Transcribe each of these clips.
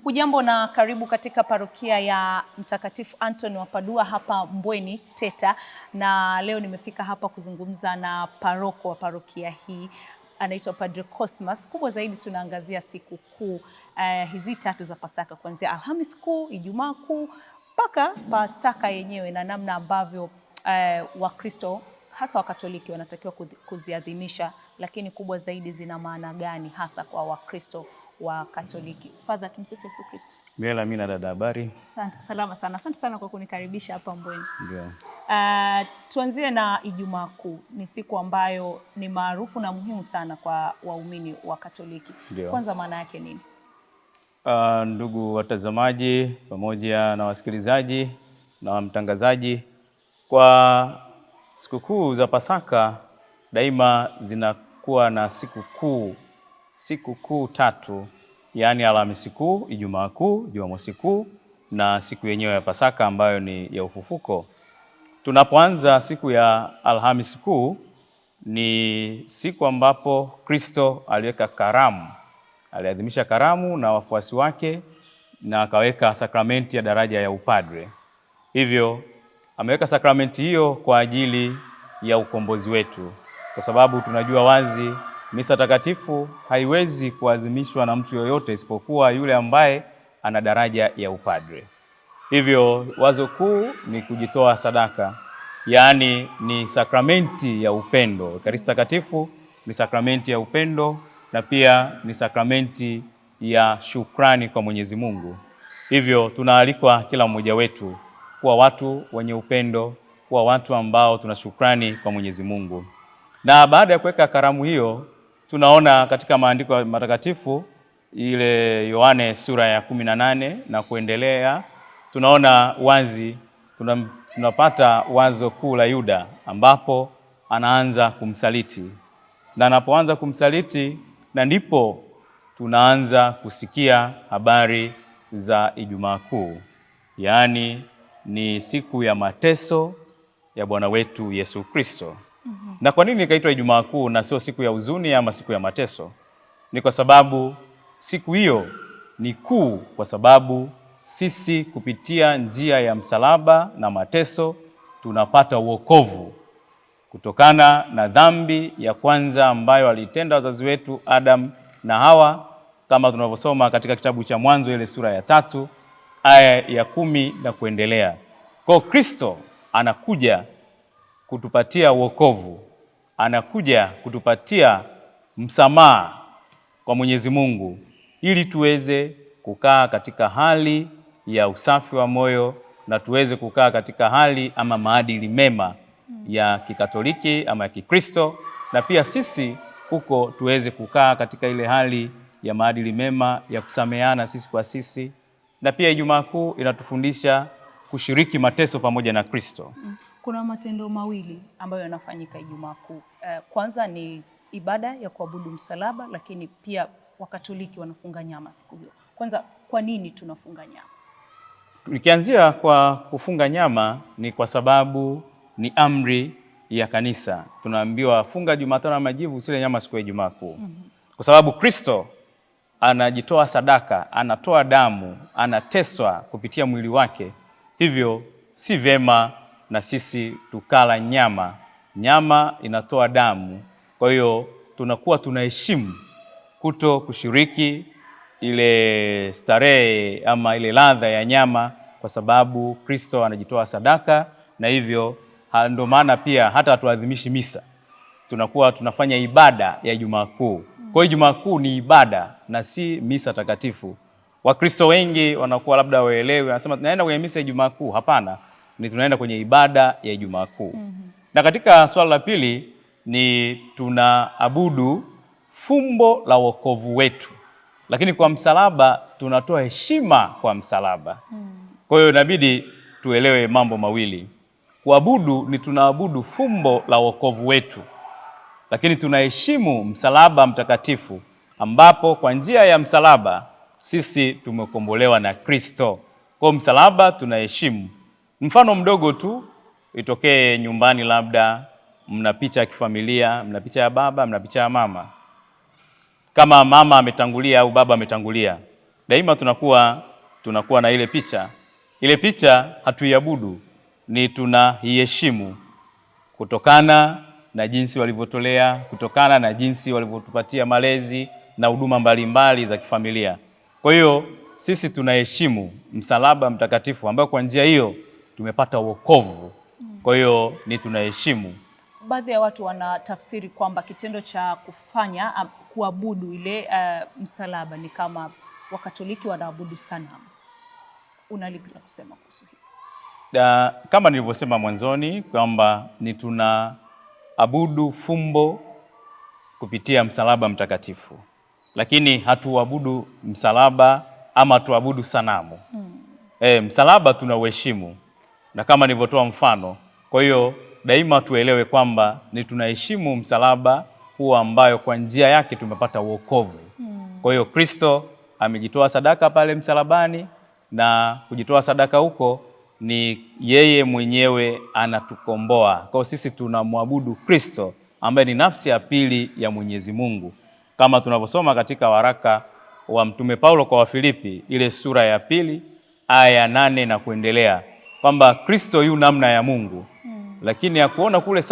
Hujambo na karibu katika parokia ya Mtakatifu Antony wa Padua hapa Mbweni Teta, na leo nimefika hapa kuzungumza na paroko wa parokia hii, anaitwa Padre Cosmas. Kubwa zaidi tunaangazia siku kuu hizi tatu za Pasaka, kuanzia Alhamisi Kuu, Ijumaa Kuu mpaka Pasaka yenyewe, na namna ambavyo Wakristo hasa Wakatoliki wanatakiwa kuziadhimisha, lakini kubwa zaidi zina maana gani hasa kwa Wakristo wa Katoliki. Father, tumsifu Yesu Kristo. Bila mimi na dada, habari? Asante, salama sana. Asante sana kwa kunikaribisha hapa Mbweni. Ndio. Tuanzie na Ijumaa Kuu. Ni siku ambayo ni maarufu na muhimu sana kwa waumini wa Katoliki. Ndio. Kwanza maana yake nini? Ndugu watazamaji pamoja na wasikilizaji na mtangazaji, kwa sikukuu za Pasaka daima zinakuwa na siku kuu tatu, yaani Alhamisi Kuu, Ijumaa Kuu, Jumamosi Kuu na siku yenyewe ya Pasaka ambayo ni ya ufufuko. Tunapoanza siku ya Alhamisi Kuu, ni siku ambapo Kristo aliweka karamu, aliadhimisha karamu na wafuasi wake na akaweka sakramenti ya daraja ya upadre. Hivyo ameweka sakramenti hiyo kwa ajili ya ukombozi wetu, kwa sababu tunajua wazi misa takatifu haiwezi kuadhimishwa na mtu yoyote isipokuwa yule ambaye ana daraja ya upadre. Hivyo wazo kuu ni kujitoa sadaka, yaani ni sakramenti ya upendo. Ekaristi takatifu ni sakramenti ya upendo na pia ni sakramenti ya shukrani kwa Mwenyezi Mungu. Hivyo tunaalikwa kila mmoja wetu kuwa watu wenye upendo, kuwa watu ambao tuna shukrani kwa Mwenyezi Mungu. Na baada ya kuweka karamu hiyo, tunaona katika maandiko matakatifu ile Yohane sura ya 18 na kuendelea, tunaona wazi tunapata wazo kuu la Yuda ambapo anaanza kumsaliti. Na anapoanza kumsaliti, na ndipo tunaanza kusikia habari za Ijumaa Kuu, yaani ni siku ya mateso ya Bwana wetu Yesu Kristo. Na kwa nini ikaitwa Ijumaa Kuu na sio siku ya huzuni ama siku ya mateso? Ni kwa sababu siku hiyo ni kuu kwa sababu sisi kupitia njia ya msalaba na mateso tunapata wokovu kutokana na dhambi ya kwanza ambayo walitenda wazazi wetu Adam na Hawa, kama tunavyosoma katika kitabu cha Mwanzo ile sura ya 3 aya ya 10 na kuendelea. Kwa Kristo anakuja kutupatia wokovu, anakuja kutupatia msamaha kwa Mwenyezi Mungu ili tuweze kukaa katika hali ya usafi wa moyo na tuweze kukaa katika hali ama maadili mema ya Kikatoliki ama ya Kikristo, na pia sisi huko tuweze kukaa katika ile hali ya maadili mema ya kusameheana sisi kwa sisi. Na pia Ijumaa Kuu inatufundisha kushiriki mateso pamoja na Kristo. Kuna matendo mawili ambayo yanafanyika Ijumaa Kuu. Kwanza ni ibada ya kuabudu msalaba, lakini pia Wakatoliki wanafunga nyama siku hiyo. Kwanza, kwa nini tunafunga nyama? Nikianzia kwa kufunga nyama, ni kwa sababu ni amri ya kanisa. Tunaambiwa funga Jumatano na Majivu, usile nyama siku ya Ijumaa Kuu. Kwa sababu Kristo anajitoa sadaka, anatoa damu, anateswa kupitia mwili wake. Hivyo si vema na sisi tukala nyama. Nyama inatoa damu. Kwa hiyo tunakuwa tunaheshimu kuto kushiriki ile starehe ama ile ladha ya nyama, kwa sababu Kristo anajitoa sadaka, na hivyo ndio maana pia hata tuadhimishi misa. Tunakuwa tunafanya ibada ya Ijumaa Kuu. Kwa hiyo Ijumaa Kuu ni ibada na si misa takatifu. Wakristo wengi wanakuwa labda waelewe, wanasema tunaenda kwenye misa ya Ijumaa Kuu. Hapana, ni tunaenda kwenye ibada ya Ijumaa Kuu. Na katika swala la pili ni tunaabudu fumbo la wokovu wetu, lakini kwa msalaba tunatoa heshima kwa msalaba. Kwa hiyo inabidi tuelewe mambo mawili. Kuabudu ni tunaabudu fumbo la wokovu wetu, lakini tunaheshimu msalaba mtakatifu ambapo kwa njia ya msalaba sisi tumekombolewa na Kristo. Kwa msalaba tunaheshimu. Mfano mdogo tu, itokee nyumbani labda mna picha ya kifamilia, mna picha ya baba, mna picha ya mama. Kama mama ametangulia au baba ametangulia, daima tunakuwa na ile picha. Ile picha hatuiabudu, ni tunaiheshimu kutokana na jinsi walivyotolea, kutokana na jinsi walivyotupatia malezi na huduma mbalimbali za kifamilia. Kwa hiyo sisi tunaheshimu msalaba mtakatifu ambao kwa njia hiyo tumepata wokovu. Kwa hiyo ni tunaheshimu. Baadhi ya watu wanatafsiri kwamba kitendo cha kufanya kuabudu ile msalaba ni kama Wakatoliki wanaabudu sanamu. Una lipi la kusema kuhusu hili? Kama nilivyosema mwanzoni kwamba ni tunaabudu fumbo kupitia msalaba mtakatifu, lakini hatuabudu msalaba ama hatuabudu sanamu. Msalaba tunauheshimu, na kama nilivyotoa mfano. Kwa hiyo daima tuelewe kwamba ni tunaheshimu msalaba huo ambayo kwa njia yake tumepata wokovu. Kwa hiyo Kristo amejitoa sadaka pale msalabani, na kujitoa sadaka huko ni yeye mwenyewe anatukomboa. Kwa hiyo sisi tunamwabudu Kristo ambaye ni nafsi ya pili ya Mwenyezi Mungu, kama tunavyosoma katika waraka wa Mtume Paulo kwa Wafilipi ile sura ya 2 aya 8 na kuendelea, kwamba Kristo yu namna ya Mungu, lakini hakuona kule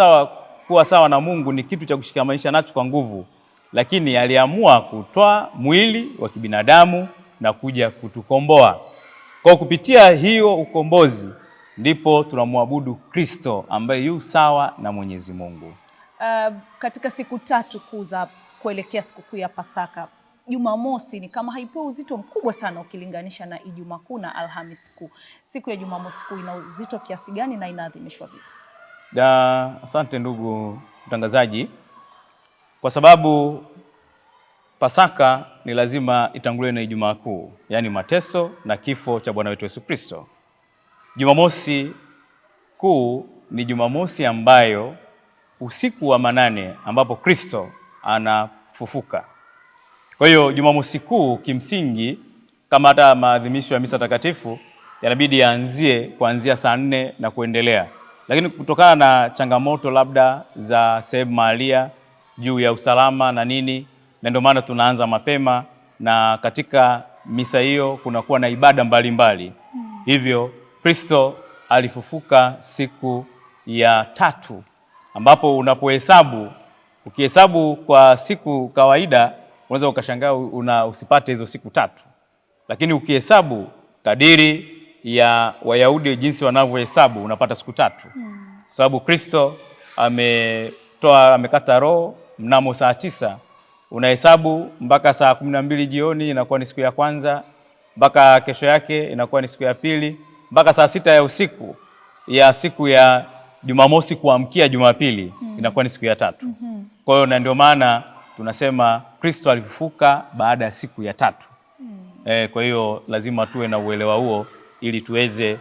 kuwa sawa na Mungu ni kitu cha kushikamanisha nacho kwa nguvu, lakini aliamua kutoa mwili wa kibinadamu na kuja kutukomboa. Kwa kupitia hiyo ukombozi ndipo tunamwabudu Kristo ambaye yu sawa na Mwenyezi Mungu. Katika siku tatu kuu za kuelekea sikukuu ya Pasaka, Jumamosi ni kama haipewi uzito mkubwa sana ukilinganisha na Ijumaa Kuu na Alhamisi Kuu. Siku ya Jumamosi Kuu ina uzito kiasi gani na inaadhimishwa vipi? Asante ndugu mtangazaji. Kwa sababu Pasaka ni lazima itanguliwe na Ijumaa Kuu, yaani mateso na kifo cha Bwana wetu Yesu Kristo. Jumamosi Kuu ni Jumamosi ambayo usiku wa manane ambapo Kristo anafufuka. Kwa hiyo Jumamosi Kuu kimsingi, kama hata maadhimisho ya misa takatifu yanabidi yaanzie kuanzia saa 4 na kuendelea, lakini kutokana na changamoto labda za sehemu mahalia juu ya usalama na nini, na ndio maana tunaanza mapema, na katika misa hiyo kunakuwa na ibada mbalimbali. Hivyo Kristo alifufuka siku ya 3, ambapo ukihesabu kwa siku kawaida unaweza ukashangaa usipate hizo siku 3, lakini ukihesabu kadiri ya Wayahudi jinsi wanavyohesabu unapata siku 3. Kwa sababu Kristo amekata roho mnamo saa 9, unahesabu mpaka saa 12 jioni inakuwa ni siku ya kwanza, mpaka kesho yake inakuwa ni siku ya pili, mpaka saa 6 ya usiku ya siku ya Jumamosi kuamkia Jumapili inakuwa ni siku ya 3. Kwa hiyo na ndio maana tunasema Kristo alifufuka baada ya siku ya 3. Kwa hiyo lazima tuwe na uelewa huo ili tuweze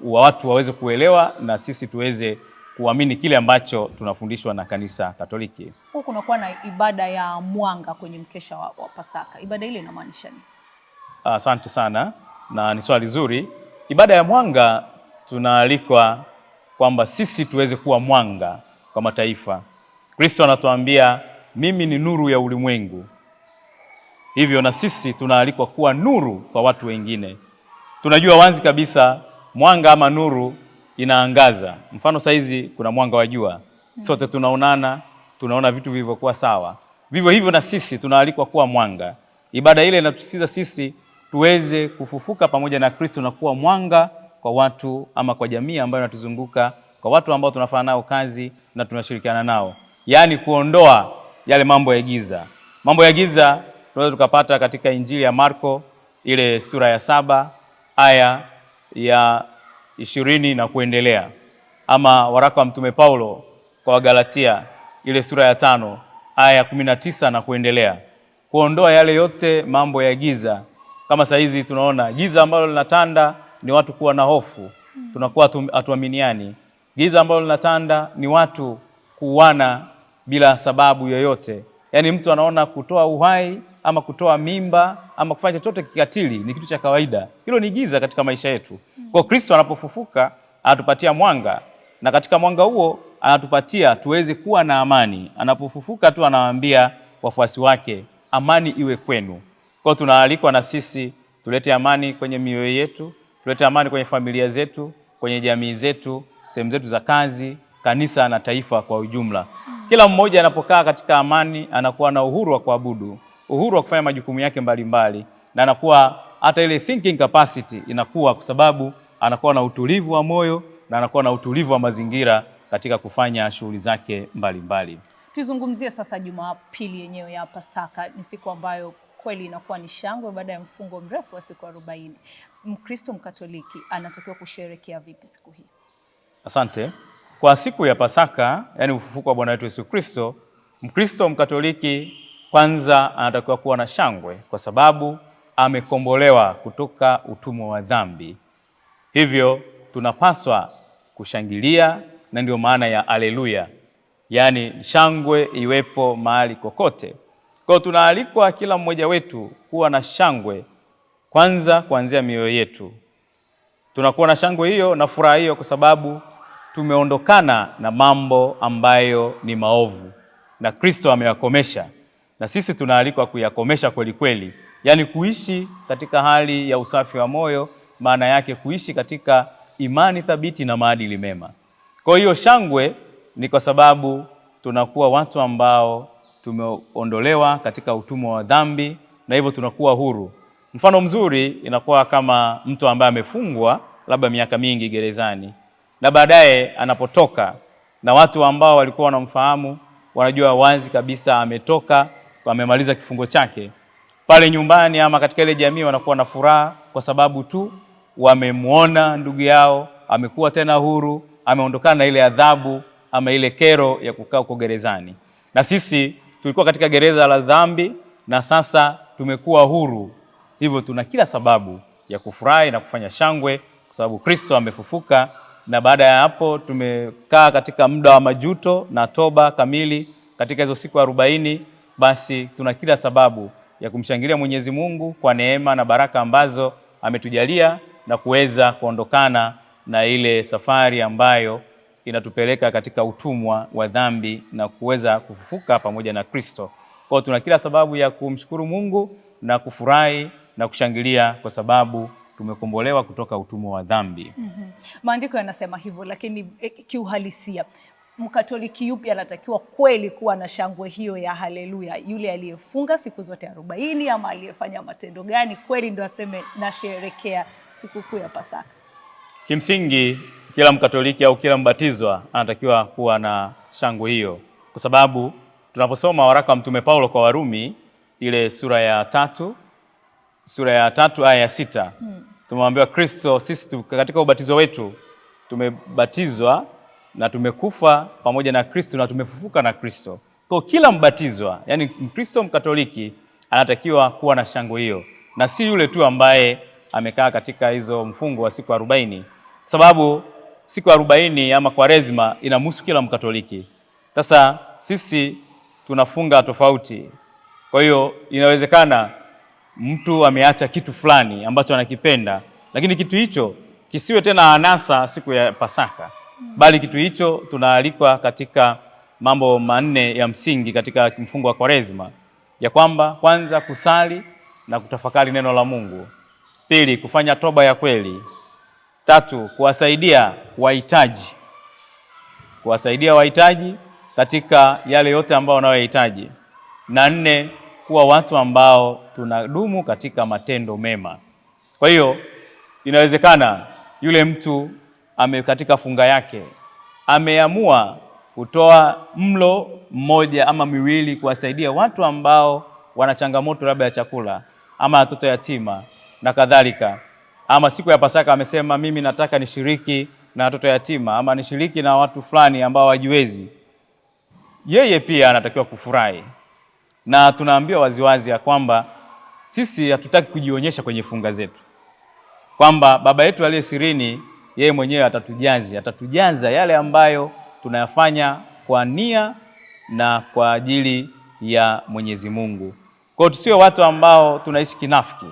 watu waweze kuelewa na sisi tuweze kuamini kile ambacho tunafundishwa na Kanisa Katoliki. Huko kunakuwa na ibada ya mwanga kwenye mkesha wa Pasaka. Ibada ile inamaanisha nini? Asante sana, na ni swali zuri. Ibada ya mwanga tunaalikwa kwamba sisi tuweze kuwa mwanga kwa mataifa. Kristo anatuambia mimi ni nuru ya ulimwengu. Hivyo na sisi tunaalikwa kuwa nuru kwa watu wengine. Tunajua wazi kabisa mwanga ama nuru inaangaza. Mfano saizi kuna mwanga wa jua. Sote tunaona vitu vilivyokuwa sawa. Vivyo hivyo na sisi tunaalikwa kuwa mwanga. Ibada ile inatusisitiza sisi tuweze kufufuka pamoja na Kristo na kuwa mwanga kwa watu ama kwa jamii ambayo inatuzunguka, kwa watu ambao tunafanya nao kazi na tunashirikiana nao. Yaani kuondoa yale mambo ya giza. Mambo ya giza tunaweza tukapata katika Injili ya Marko ile sura ya 7 aya ya 20 na kuendelea, ama waraka wa Mtume Paulo kwa Wagalatia ile sura ya 5 aya ya 19 na kuendelea. Kuondoa yale yote mambo ya giza. Kama saa hizi tunaona giza ambalo linatanda ni watu kuwa na hofu, tunakuwa hatuaminiani. Giza ambalo linatanda ni watu kuuana bila sababu yoyote. Yaani mtu anaona kutoa uhai ama kutoa mimba ama kufanya chochote kikatili ni kitu cha kawaida. Hilo ni giza katika maisha yetu. Kwa Kristo anapofufuka anatupatia mwanga, na katika mwanga huo anatupatia tuweze kuwa na amani. Anapofufuka tu anawaambia wafuasi wake, amani iwe kwenu. Kwa tunaalikwa na sisi tulete amani kwenye mioyo yetu, tulete amani kwenye familia zetu, kwenye jamii zetu, sehemu zetu za kazi, kanisa na taifa kwa ujumla. Kila mmoja anapokaa katika amani anakuwa na uhuru wa kuabudu, uhuru wa kufanya majukumu yake mbalimbali, na anakuwa hata ile thinking capacity inakuwa, kwa sababu anakuwa na utulivu wa moyo na anakuwa na utulivu wa mazingira katika kufanya shughuli zake mbalimbali. Tuzungumzie sasa Jumapili yenyewe ya Pasaka. Ni siku ambayo kweli inakuwa ni shangwe baada ya mfungo mrefu wa siku 40. Mkristo Mkatoliki anatakiwa kusherehekea vipi siku hii? Asante. Kwa siku ya Pasaka, yani ufufuko wa Bwana wetu Yesu Kristo, Mkristo Mkatoliki kwanza anatakiwa kuwa na shangwe kwa sababu amekombolewa kutoka utumwa wa dhambi. Hivyo tunapaswa kushangilia, na ndio maana ya haleluya, yani shangwe iwepo mahali kokote. Kwa hiyo tunaalikwa kila mmoja wetu kuwa na shangwe kwanza kuanzia mioyo yetu. Tunakuwa na shangwe hiyo na furaha hiyo kwa sababu tumeondokana na mambo ambayo ni maovu na Kristo ameyakomesha, na sisi tunaalikwa kuyakomesha kweli kweli, yani kuishi katika hali ya usafi wa moyo, maana yake kuishi katika imani thabiti na maadili mema. Kwa hiyo shangwe ni kwa sababu tunakuwa watu ambao tumeondolewa katika utumwa wa dhambi, na hivyo tunakuwa huru. Mfano mzuri inakuwa kama mtu ambaye amefungwa labda miaka mingi gerezani, na baadaye anapotoka, na watu ambao walikuwa wanamfahamu wanajua wazi kabisa ametoka, amemaliza kifungo chake. Pale nyumbani ama katika ile jamii wanakuwa na furaha kwa sababu tu wamemuona ndugu yao amekuwa tena huru, ameondokana na ile adhabu ama ile kero ya kukaa huko gerezani. Na sisi tulikuwa katika gereza la dhambi na sasa tumekuwa huru. Hivyo tuna kila sababu ya kufurahi na kufanya shangwe kwa sababu Kristo amefufuka, na baada ya hapo tumekaa katika muda wa majuto na toba kamili katika hizo siku 40. Basi tuna kila sababu ya kumshangilia Mwenyezi Mungu kwa neema na baraka ambazo ametujalia na kuweza kuondokana na ile safari ambayo inatupeleka katika utumwa wa dhambi na kuweza kufufuka pamoja na Kristo. Kwa hiyo tuna kila sababu ya kumshukuru Mungu na kufurahi na kushangilia kwa sababu tumekombolewa kutoka utumwa wa dhambi. Maandiko yanasema hivyo, lakini kiuhalisia Mkatoliki yupi anatakiwa kweli kuwa na shangwe hiyo ya haleluya? Yule aliyefunga siku zote 40 ama aliyefanya matendo gani kweli ndio aseme nasherehekea sikukuu ya Pasaka? Kimsingi kila Mkatoliki au kila mbatizwa anatakiwa kuwa na shangwe hiyo, kwa sababu tunaposoma waraka wa Mtume Paulo kwa Warumi ile sura ya 3 aya ya 6, tumwambiwa Kristo, sisi katika ubatizo wetu tumebatizwa na tumekufa pamoja na Kristo na tumefufuka na Kristo. Kwa kila mbatizwa, yani Mkristo Mkatoliki anatakiwa kuwa na shangwe hiyo, na si yule tu ambaye amekaa katika hizo mfungo wa siku 40, sababu siku 40 ama Kwaresma inamhusu kila Mkatoliki. Sasa sisi tunafunga tofauti. Kwa hiyo inawezekana mtu ameacha kitu fulani ambacho anakipenda, lakini kitu hicho kisiwe tena anasa siku ya Pasaka, bali kitu hicho tunaalikwa katika mambo manne ya msingi katika mfungo wa Kwaresma, ya kwamba kwanza kusali na kutafakari neno la Mungu, pili kufanya toba ya kweli, tatu kuwasaidia wahitaji katika yale yote ambao wanayohitaji, na nne kuwa watu ambao tunadumu katika matendo mema. Kwa hiyo inawezekana yule mtu katika funga yake ameamua kutoa mlo mmoja ama miwili kuwasaidia watu ambao wana changamoto labda ya chakula ama watoto yatima na kadhalika. Ama siku ya Pasaka amesema mimi nataka nishiriki na watoto yatima ama nishiriki na watu fulani ambao hawajiwezi. Yeye pia anatakiwa kufurahi. Na tunaambiwa waziwazi ya kwamba sisi hatutaki kujionyesha kwenye funga zetu, kwamba Baba yetu aliye sirini yeye mwenyewe atatujaza yale ambayo tunayafanya kwa nia na kwa ajili ya Mwenyezi Mungu. Kwa hiyo tusiwe watu ambao tunaishi kinafiki,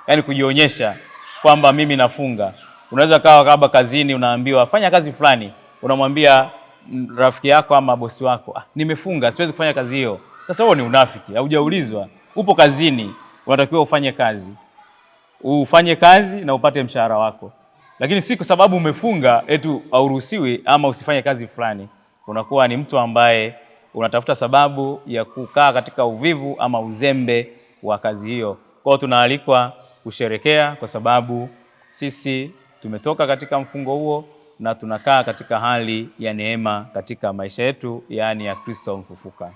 yani kujionyesha kwamba mimi nafunga. Unaweza kawa kaba kazini unaambiwa fanya kazi fulani, unamwambia rafiki yako ama bosi wako, nimefunga siwezi kufanya kazi hiyo. Sasa huo ni unafiki, haujaulizwa. Upo kazini, unatakiwa ufanye kazi na upate mshahara wako, lakini si kwa sababu umefunga eti hauruhusiwi ama usifanye kazi fulani. Unakuwa ni mtu ambaye unatafuta sababu ya kukaa katika uvivu ama uzembe wa kazi hiyo. Kwa hiyo tunaalikwa kusherekea kwa sababu sisi tumetoka katika mfungo huo na tunakaa katika hali ya neema katika maisha yetu, yaani ya Kristo mfufuka.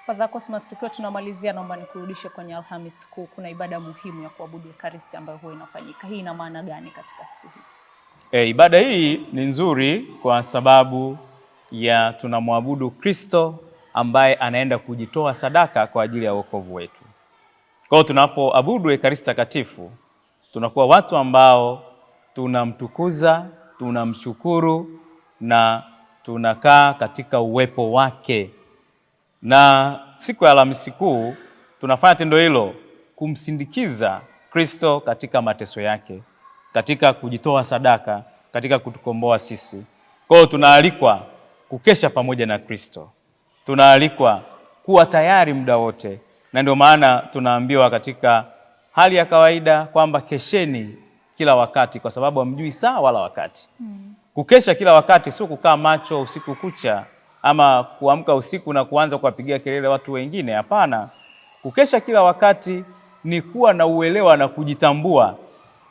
Father Cosmas, tukiwa tunamalizia, naomba nikurudishe kwenye Alhamisi Kuu. Kuna ibada muhimu ya kuabudu Ekaristi ambayo huwa inafanyika. Hii ina maana gani katika siku hii? Ibada hii ni nzuri kwa sababu ya tunamwabudu Kristo ambaye anaenda kujitoa sadaka kwa ajili ya wokovu wetu. Kwa hiyo tunapoabudu Ekaristi Takatifu, tunakuwa watu ambao tunamtukuza, tunamshukuru na tunakaa katika uwepo wake. Na siku ya Alhamisi Kuu tunafanya tendo hilo kumsindikiza Kristo katika mateso yake, katika kujitoa sadaka, katika kutukomboa sisi. Kwa hiyo tunaalikwa kukesha pamoja na Kristo. Tunaalikwa kuwa tayari muda wote. Na ndio maana tunaambiwa katika hali ya kawaida kwamba kesheni kila wakati, kwa sababu hamjui saa wala wakati. Kukesha kila wakati sio kukaa macho usiku kucha ama kuamka usiku na kuanza kuwapigia kelele watu wengine. Hapana. Kukesha kila wakati ni kuwa na uelewa na kujitambua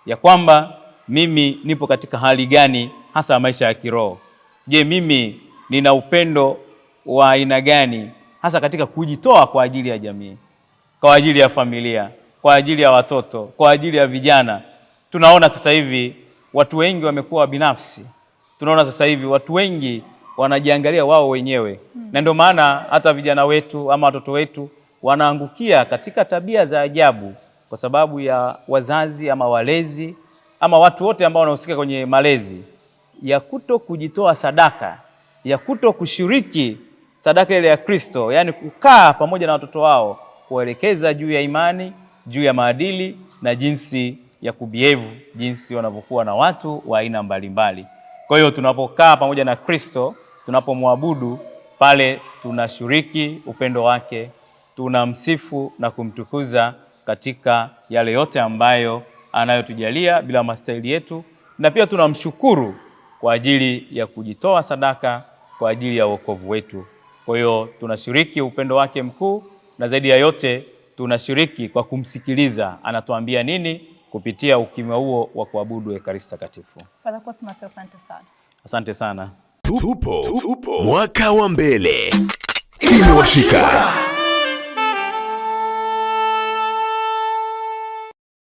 ya kwamba mimi nipo katika hali gani hasa ya maisha ya kiroho. Je, mimi nina upendo wa aina gani hasa katika kujitoa kwa ajili ya jamii, kwa ajili ya familia, kwa ajili ya watoto, kwa ajili ya vijana. Tunaona sasa hivi watu wengi wamekuwa binafsi. Tunaona sasa hivi watu wengi wanajiangalia wao wenyewe. Na ndio maana hata vijana wetu ama watoto wetu wanaangukia katika tabia za ajabu kwa sababu ya wazazi ama walezi ama watu wote ambao wanahusika kwenye malezi, ya kuto kujitoa sadaka, ya kuto kushiriki sadaka ile ya Kristo, yani kukaa pamoja na watoto wao, kuelekeza juu ya imani, juu ya maadili na jinsi ya kubehave, jinsi wanavyokuwa na watu wa aina mbalimbali. Kwa hiyo tunapokaa pamoja na Kristo, tunapomwabudu pale, tunashiriki upendo wake, tunamsifu na kumtukuza katika yale yote ambayo anayotujalia bila mastahili yetu, na pia tunamshukuru kwa ajili ya kujitoa sadaka kwa ajili ya wokovu wetu. Kwa hiyo tunashiriki upendo wake mkuu, na zaidi ya yote tunashiriki kwa kumsikiliza anatuambia nini kupitia ukimya huo wa kuabudu Ekaristi Takatifu. Father Cosmas, asante sana. Asante sana. Tupo mwaka wa mbele. Imewashika.